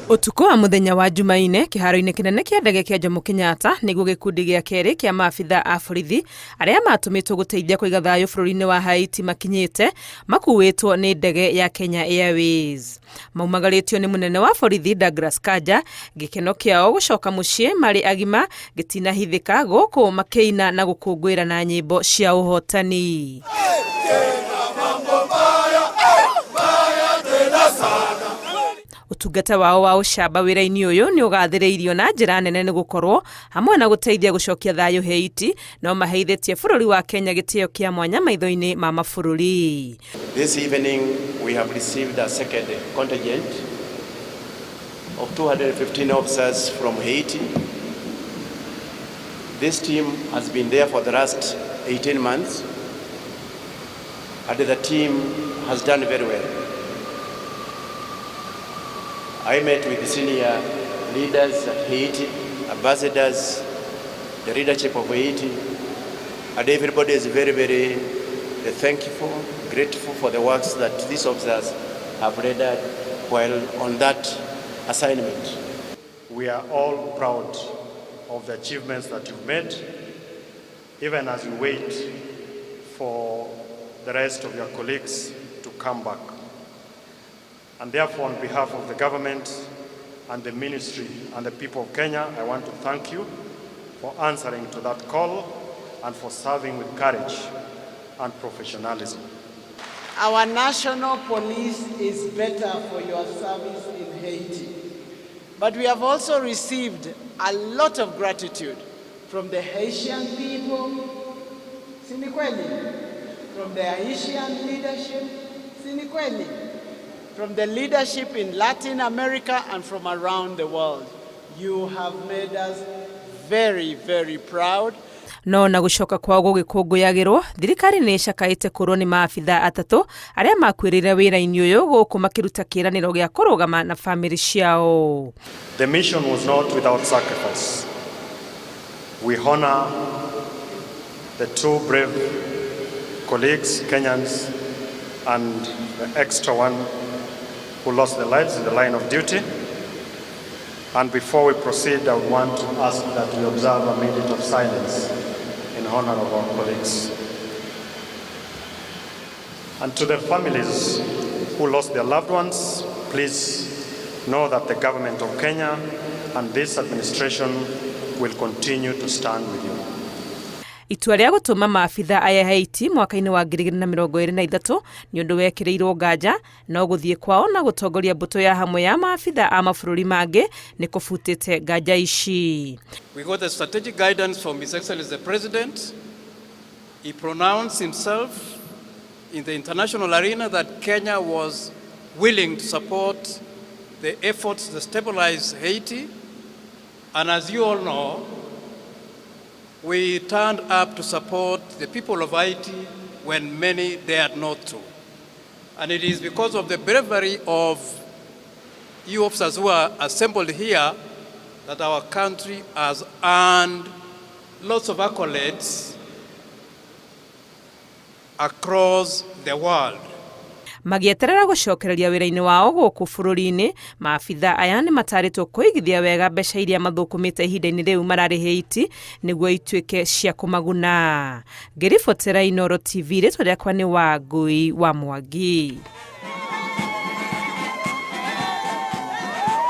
Utuko wa muthenya wa Jumaine kiharo-ini kinene kia ndege kia Jomo Kenyatta niguo gikundi gia keri kia maabithaa a borithi aria matumitwo guteithia kuiga thayu bururi-ini wa Haiti makinyite makuwitwo ni ndege ya Kenya Airways. Maumagaritio ni munene wa borithi Douglas Kanja, gikeno kiao gucoka mucii mari agima gitinahithika guku makiina na gukungwira na nyimbo cia uhotani. Utungata wao wa ucamba wira-ini uyu ni ugathiriirio na njira nene ni gukorwo hamwe na guteithia gucokia thayu Haiti no maheithitie bururi wa Kenya gitio kia mwanya maitho-ini ma mabururi. This evening we have received a second contingent of 215 officers from Haiti. This team has been there for the last 18 months and the team has done very well. I met with the senior leaders at Haiti, ambassadors, the leadership of Haiti, and everybody is very, very thankful, grateful for the works that these officers have rendered while on that assignment. We are all proud of the achievements that you've made, even as you wait for the rest of your colleagues to come back. And therefore, on behalf of the government and the ministry and the people of Kenya, I want to thank you for answering to that call and for serving with courage and professionalism. Our national police is better for your service in Haiti. But we have also received a lot of gratitude from the Haitian people, from the Haitian leadership, from the leadership in Latin America and from around the world. You have made us very, very proud. No na gucoka kwao gugikunguyagirwo thirikari ni icakaite kurwo ni maabithaa atatu aria makwirire wira-ini uyu guku makiruta kiraniro gia kurugama na family ciao. The mission was not without sacrifice. We honor the two brave colleagues, Kenyans, and the extra one who lost their lives in the line of duty. And before we proceed, I would want to ask that we observe a minute of silence in honor of our colleagues. And to the families who lost their loved ones, please know that the government of Kenya and this administration will continue to stand with you. Itua ria gutuma maabithaa aya Haiti mwaka-ini wa 2023 ni undu wekireirwo nganja no guthie kwao na gutongoria mbuto ya hamwe ya maabithaa a mabururi mangi ni kubutite nganja ici. We got the strategic guidance from His Excellency the President. He pronounced himself in the international arena that Kenya was willing to support the efforts to stabilize Haiti. And as you all know, we turned up to support the people of Haiti when many dared not to. And it is because of the bravery of you officers who are assembled here that our country has earned lots of accolades across the world. Magieterera gucokereria wira-ini wao guku bururi-ini, maabithaa aya ni mataritwo kuigithia wega mbeca iria mathukumite ihinda-ini riu marari Haiti niguo ituike cia kumaguna. Ngiribotera Inooro TV ritwa riakwa ni Wangui wa Mwangi.